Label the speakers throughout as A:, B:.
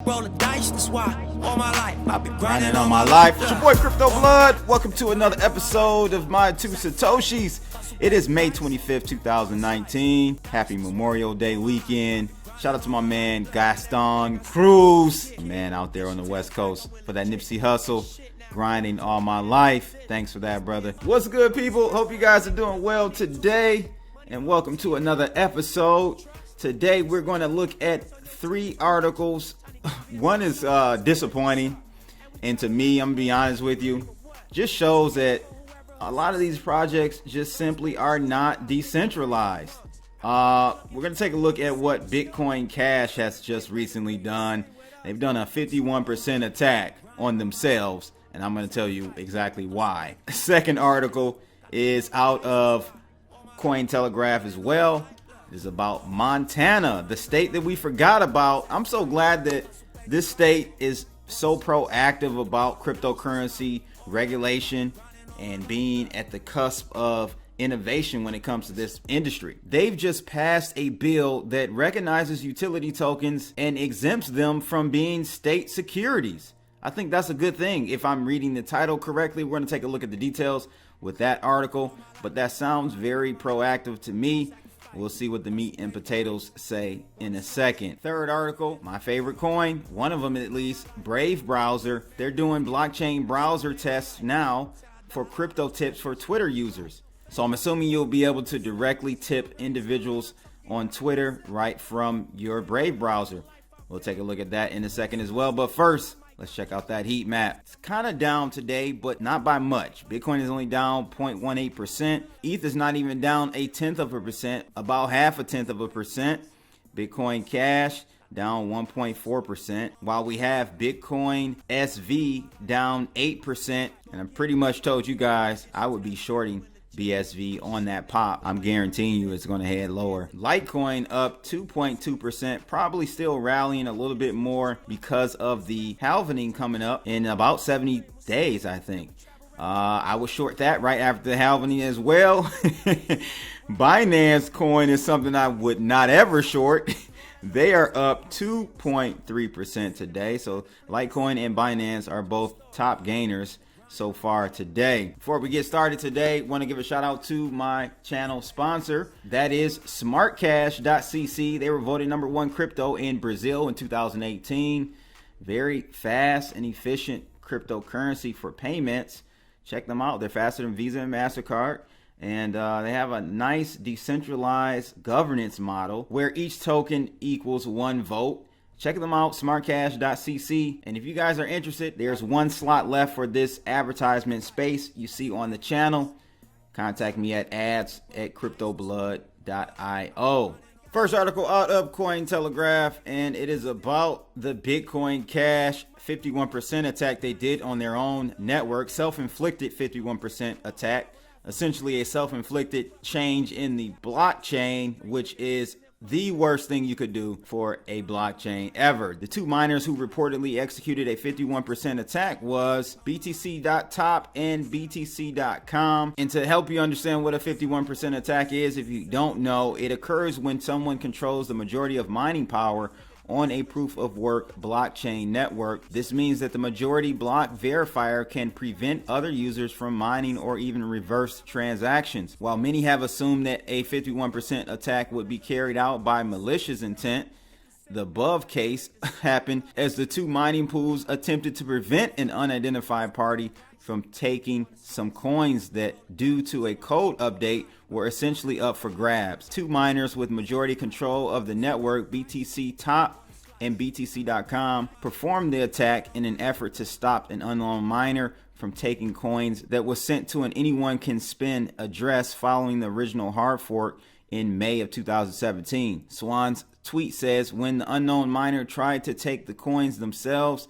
A: roll the dice, that's why all my life I've been
B: Grinding on my life. It's your boy Crypto Blood. Welcome to another episode of My Two Satoshis. It is May 25th, 2019. Happy Memorial Day weekend. Shout out to my man Gaston Cruz, man out there on the West Coast for that Nipsey Hustle. Grinding all my life. Thanks for that, brother. What's good, people? Hope you guys are doing well today, and welcome to another episode. Today we're going to look at 3 articles. One is disappointing, and to me, I'm gonna be honest with you, just shows that a lot of these projects just simply are not decentralized. We're gonna take a look at what Bitcoin Cash has just recently done. They've done a 51% attack on themselves, and I'm gonna tell you exactly why. Second article is out of Cointelegraph as well. Is about Montana, the state that we forgot about. I'm so glad that this state is so proactive about cryptocurrency regulation and being at the cusp of innovation when it comes to this industry. They've just passed a bill that recognizes utility tokens and exempts them from being state securities. I think that's a good thing. If I'm reading the title correctly, we're going to take a look at the details with that article, but that sounds very proactive to me. We'll see what the meat and potatoes say in a second. Third article, my favorite coin, one of them at least, Brave Browser. They're doing blockchain browser tests now for crypto tips for Twitter users. So I'm assuming you'll be able to directly tip individuals on Twitter right from your Brave browser. We'll take a look at that in a second as well. But first, let's check out that heat map. It's kind of down today, but not by much. Bitcoin is only down 0.18%. ETH is not even down 0.1%, about 0.5%. Bitcoin Cash down 1.4%, while we have Bitcoin SV down 8%. And I pretty much told you guys I would be shorting BSV on that pop. I'm guaranteeing you it's going to head lower. Litecoin up 2.2%, probably still rallying a little bit more because of the halvening coming up in about 70 days, I think. I would short that right after the halvening as well. Binance coin is something I would not ever short. They are up 2.3% today. So Litecoin and Binance are both top gainers so far today. Before we get started today, want to give a shout out to my channel sponsor. That is smartcash.cc. They were voted #1 crypto in Brazil in 2018. Very fast and efficient cryptocurrency for payments. Check them out. They're faster than Visa and MasterCard. And they have a nice decentralized governance model where each token equals 1 vote. Check them out, smartcash.cc. And if you guys are interested, there's 1 slot left for this advertisement space you see on the channel. Contact me at ads@cryptoblood.io. First article out of Cointelegraph, and it is about the Bitcoin Cash 51% attack they did on their own network. Self-inflicted 51% attack. Essentially a self-inflicted change in the blockchain, which is the worst thing you could do for a blockchain ever. The 2 miners who reportedly executed a 51% attack was BTC.top and BTC.com. And to help you understand what a 51% attack is, if you don't know, it occurs when someone controls the majority of mining power on a proof of work blockchain network. This means that the majority block verifier can prevent other users from mining or even reverse transactions. While many have assumed that a 51% attack would be carried out by malicious intent, the above case happened as the 2 mining pools attempted to prevent an unidentified party from taking some coins that, due to a code update, were essentially up for grabs. 2 miners with majority control of the network, BTC Top and BTC.com, performed the attack in an effort to stop an unknown miner from taking coins that was sent to an anyone can spend address following the original hard fork in May of 2017. Swan's tweet says, when the unknown miner tried to take the coins themselves,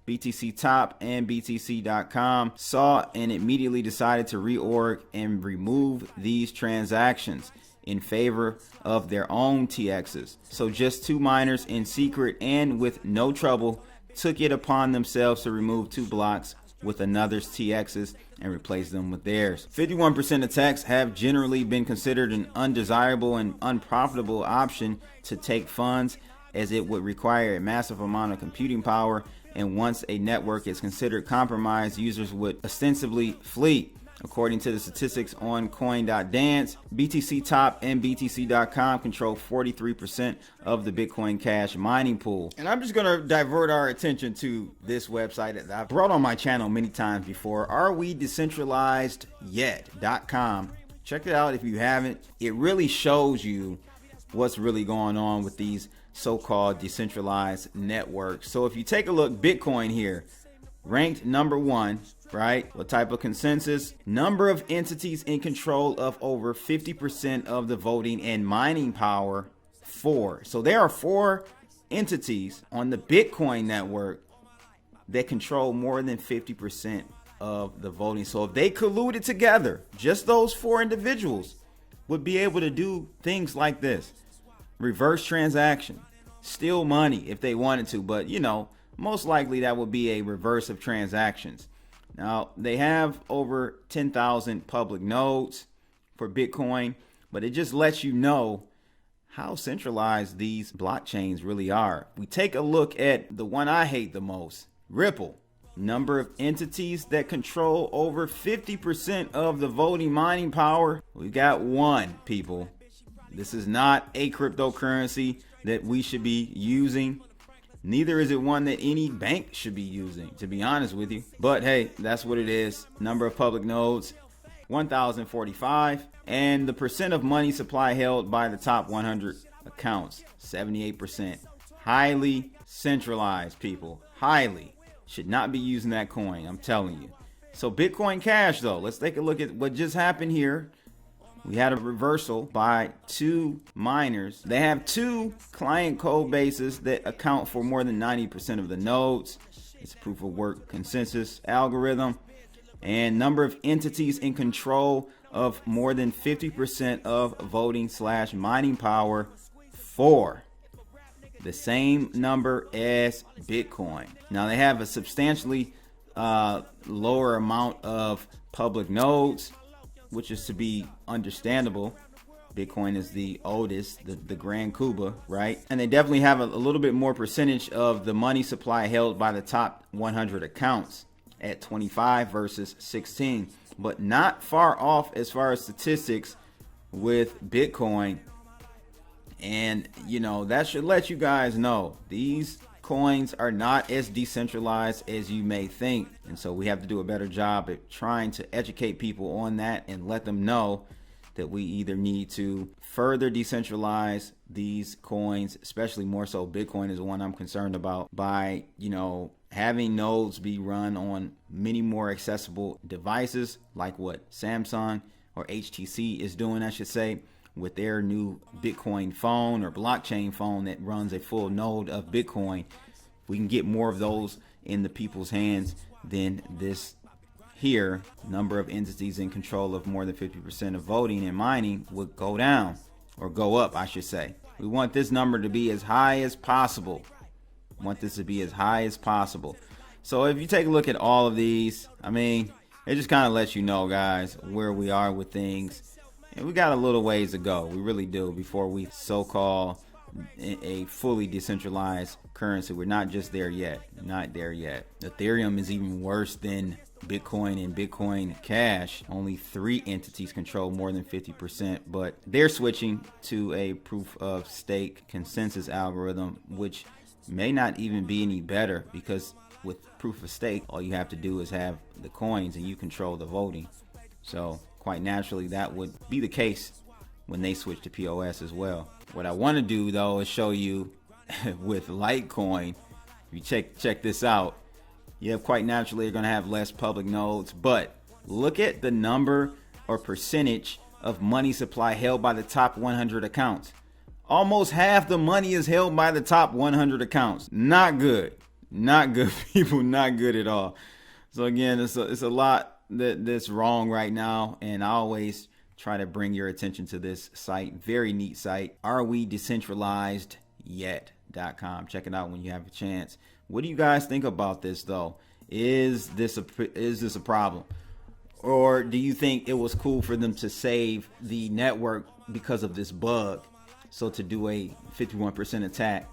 B: BTC Top and BTC.com saw and immediately decided to reorg and remove these transactions in favor of their own TXs. So just 2 miners in secret and with no trouble took it upon themselves to remove 2 blocks with another's TXs and replace them with theirs. 51% attacks have generally been considered an undesirable and unprofitable option to take funds, as it would require a massive amount of computing power, and once a network is considered compromised, users would ostensibly flee. According to the statistics on coin.dance, BTC Top and BTC.com control 43% of the Bitcoin Cash mining pool. And I'm just going to divert our attention to this website that I've brought on my channel many times before, arewedecentralized.com. Check it out if you haven't. It really shows you what's really going on with these so-called decentralized networks. So if you take a look, Bitcoin here, ranked number 1, right? What type of consensus? Number of entities in control of over 50% of the voting and mining power, 4. So there are 4 entities on the Bitcoin network that control more than 50% of the voting. So if they colluded together, just those 4 individuals would be able to do things like this: reverse transaction, steal money if they wanted to, but most likely that would be a reverse of transactions. Now, they have over 10,000 public nodes for Bitcoin, but it just lets you know how centralized these blockchains really are. We take a look at the one I hate the most, Ripple. Number of entities that control over 50% of the voting mining power. We got 1, people. This is not a cryptocurrency that we should be using. Neither is it one that any bank should be using, to be honest with you. But hey, that's what it is. Number of public nodes, 1,045. And the percent of money supply held by the top 100 accounts, 78%. Highly centralized, people. Highly. Should not be using that coin, I'm telling you. So Bitcoin Cash, though, let's take a look at what just happened here. We had a reversal by 2 miners. They have 2 client code bases that account for more than 90% of the nodes. It's a proof of work consensus algorithm. And number of entities in control of more than 50% of voting / mining power, 4. The same number as Bitcoin. Now they have a substantially lower amount of public nodes, which is to be understandable. Bitcoin is the oldest, the Grand Kuba, right? And they definitely have a little bit more percentage of the money supply held by the top 100 accounts at 25 versus 16, but not far off as far as statistics with Bitcoin. And that should let you guys know these coins are not as decentralized as you may think. And so we have to do a better job at trying to educate people on that and let them know that we either need to further decentralize these coins, especially more so Bitcoin is the one I'm concerned about, by having nodes be run on many more accessible devices, like what Samsung or HTC is doing, I should say, with their new Bitcoin phone or blockchain phone that runs a full node of Bitcoin. We can get more of those in the people's hands, then this here number of entities in control of more than 50% of voting and mining would go down, or go up, I should say. We want this number to be as high as possible. So if you take a look at all of these, it just kind of lets you know, guys, where we are with things. And we got a little ways to go. We really do, before we so-called a fully decentralized currency. We're not just there yet. Not there yet. Ethereum is even worse than Bitcoin and Bitcoin Cash. Only 3 entities control more than 50%, but they're switching to a proof of stake consensus algorithm, which may not even be any better, because with proof of stake, all you have to do is have the coins and you control the voting. So quite naturally, that would be the case when they switch to POS as well. What I want to do, though, is show you with Litecoin. If you check this out, you have quite naturally you're going to have less public nodes, but look at the number or percentage of money supply held by the top 100 accounts. Almost half the money is held by the top 100 accounts. Not good. Not good, people. Not good at all. So again, it's a lot that's wrong right now, and I always try to bring your attention to this site. Very neat site. arewedecentralized.com. Check it out when you have a chance. What do you guys think about this, though? Is this a problem? Or do you think it was cool for them to save the network because of this bug? So to do a 51% attack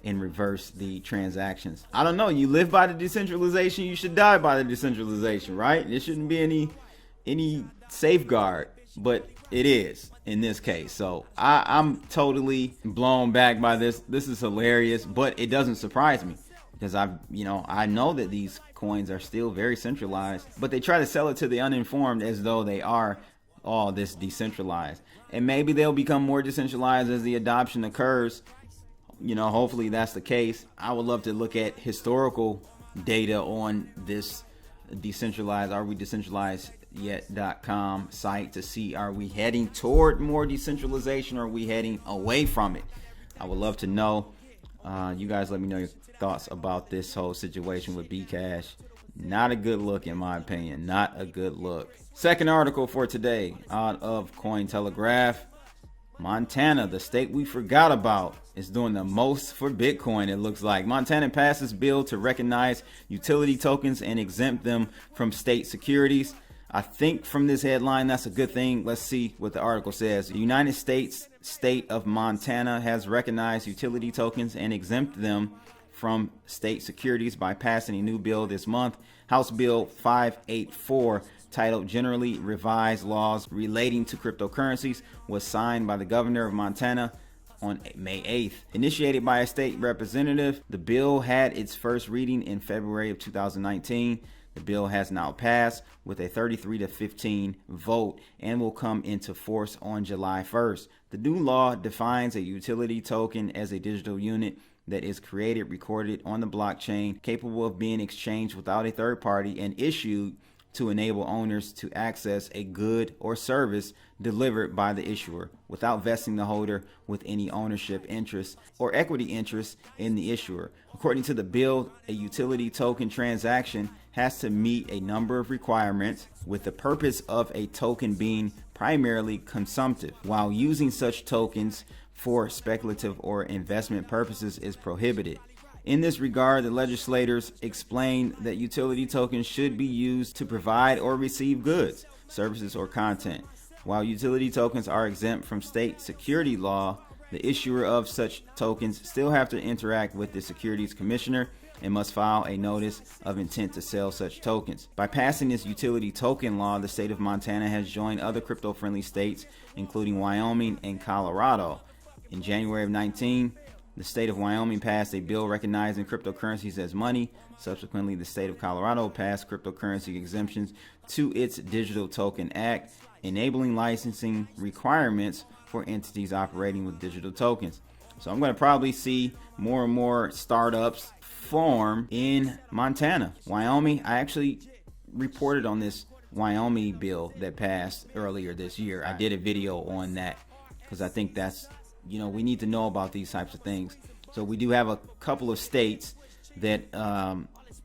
B: and reverse the transactions. I don't know. You live by the decentralization, you should die by the decentralization, right? There shouldn't be any safeguard, but it is in this case. So I'm totally blown back by this. This is hilarious, but it doesn't surprise me because I know that these coins are still very centralized, but they try to sell it to the uninformed as though they are all this decentralized. And maybe they'll become more decentralized as the adoption occurs. Hopefully that's the case. I would love to look at historical data on this decentralized, are we decentralized yet.com site to see, are we heading toward more decentralization or are we heading away from it? I would love to know. You guys let me know your thoughts about this whole situation with BCash. Not a good look, in my opinion. Not a good look. Second article for today out of Cointelegraph. Montana, the state we forgot about, is doing the most for Bitcoin, it looks like. Montana passed this bill to recognize utility tokens and exempt them from state securities. I think from this headline, that's a good thing. Let's see what the article says. The United States state of Montana has recognized utility tokens and exempt them from state securities by passing a new bill this month. House Bill 584, titled Generally Revised Laws Relating to Cryptocurrencies, was signed by the governor of Montana on May 8th. Initiated by a state representative, the bill had its first reading in February of 2019. The bill has now passed with a 33-15 vote and will come into force on July 1st. The new law defines a utility token as a digital unit that is created, recorded on the blockchain, capable of being exchanged without a third party, and issued to enable owners to access a good or service delivered by the issuer without vesting the holder with any ownership interest or equity interest in the issuer. According to the bill, a utility token transaction has to meet a number of requirements, with the purpose of a token being primarily consumptive, while using such tokens for speculative or investment purposes is prohibited. In this regard, the legislators explained that utility tokens should be used to provide or receive goods, services, or content. While utility tokens are exempt from state security law, the issuer of such tokens still have to interact with the Securities Commissioner and must file a notice of intent to sell such tokens. By passing this utility token law, the state of Montana has joined other crypto-friendly states, including Wyoming and Colorado. In January of 19, the state of Wyoming passed a bill recognizing cryptocurrencies as money. Subsequently, the state of Colorado passed cryptocurrency exemptions to its Digital Token Act, enabling licensing requirements for entities operating with digital tokens. So I'm going to probably see more and more startups form in Montana. Wyoming, I actually reported on this Wyoming bill that passed earlier this year. I did a video on that because I think that's, we need to know about these types of things. So we do have a couple of states that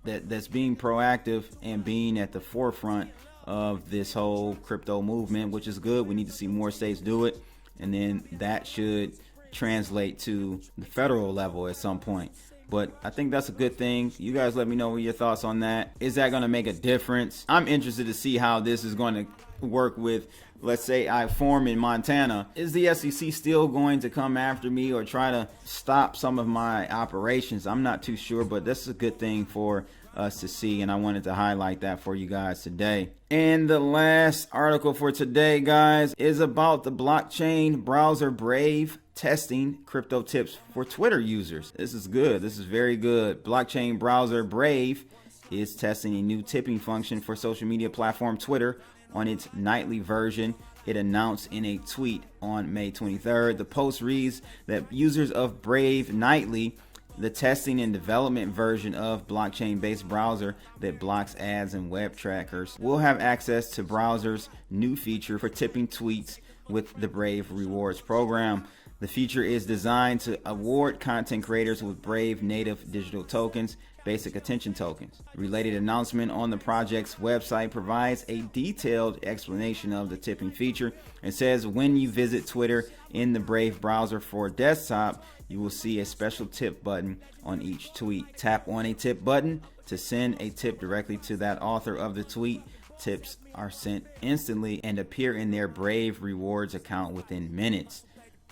B: that's being proactive and being at the forefront of this whole crypto movement, which is good. We need to see more states do it, and then that should translate to the federal level at some point. But I think that's a good thing. You guys let me know what your thoughts on that. Is that going to make a difference? I'm interested to see how this is going to work with, let's say I form in Montana. Is the SEC still going to come after me or try to stop some of my operations? I'm not too sure, but this is a good thing for us to see, and I wanted to highlight that for you guys today. And the last article for today, guys, is about the blockchain browser Brave testing crypto tips for Twitter users. This is good. This is very good. Blockchain browser Brave is testing a new tipping function for social media platform Twitter on its nightly version. It announced in a tweet on May 23rd. The post reads that users of Brave Nightly, the testing and development version of blockchain-based browser that blocks ads and web trackers, will have access to browser's new feature for tipping tweets with the Brave Rewards program. The feature is designed to award content creators with Brave native digital tokens, basic attention tokens. The related announcement on the project's website provides a detailed explanation of the tipping feature and says when you visit Twitter in the Brave browser for desktop, you will see a special tip button on each tweet. Tap on a tip button to send a tip directly to that author of the tweet. Tips are sent instantly and appear in their Brave Rewards account within minutes.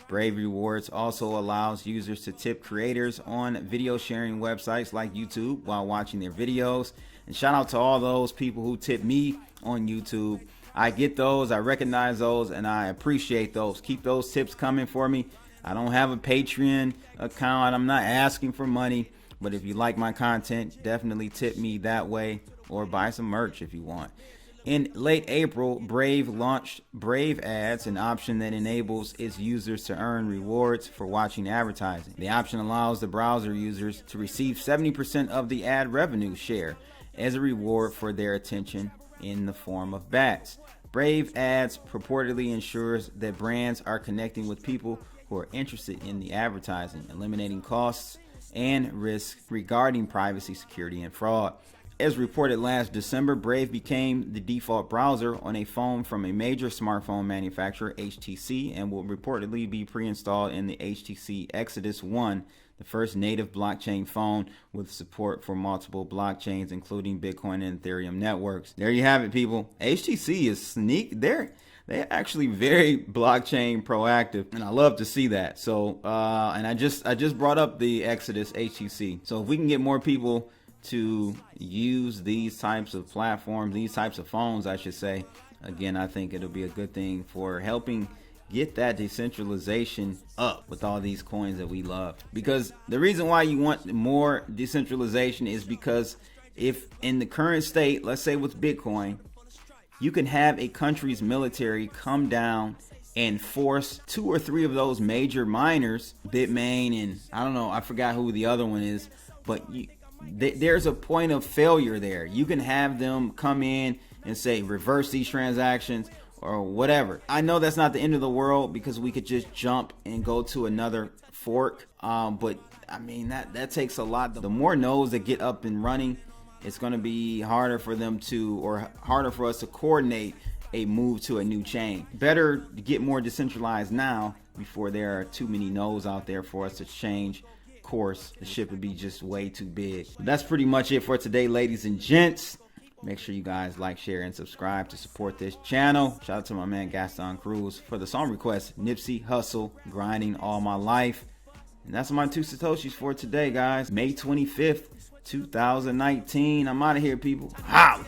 B: Brave Rewards also allows users to tip creators on video sharing websites like YouTube while watching their videos. And shout out to all those people who tip me on YouTube. I get those, I recognize those, and I appreciate those. Keep those tips coming for me. I don't have a Patreon account. I'm not asking for money, but if you like my content, definitely tip me that way, or buy some merch if you want. In late April, Brave launched Brave Ads, an option that enables its users to earn rewards for watching advertising. The option allows the browser users to receive 70% of the ad revenue share as a reward for their attention in the form of bats. Brave Ads purportedly ensures that brands are connecting with people who are interested in the advertising, eliminating costs and risks regarding privacy, security, and fraud. As reported last December, Brave became the default browser on a phone from a major smartphone manufacturer, HTC, and will reportedly be pre-installed in the HTC Exodus 1, the first native blockchain phone with support for multiple blockchains, including Bitcoin and Ethereum networks. There you have it, people. HTC is they're actually very blockchain proactive, and I love to see that. So, and I just brought up the Exodus HTC. So if we can get more people to use these types of platforms, these types of phones, I should say, again, I think it'll be a good thing for helping get that decentralization up with all these coins that we love. Because the reason why you want more decentralization is because if in the current state, let's say with Bitcoin, you can have a country's military come down and force 2 or 3 of those major miners, Bitmain and I don't know, I forgot who the other one is, but there's a point of failure there. You can have them come in and say reverse these transactions or whatever. I know that's not the end of the world because we could just jump and go to another fork, but I mean that takes a lot. The more nodes that get up and running, it's going to be harder for them to, or harder for us to coordinate a move to a new chain. Better to get more decentralized now before there are too many nodes out there for us to change course. The ship would be just way too big. That's pretty much it for today, ladies and gents. Make sure you guys like, share, and subscribe to support this channel. Shout out to my man Gaston Cruz for the song request, Nipsey Hussle, Grinding All My Life. And that's my 2 Satoshis for today, guys. May 25th, 2019. I'm out of here, people. Holla!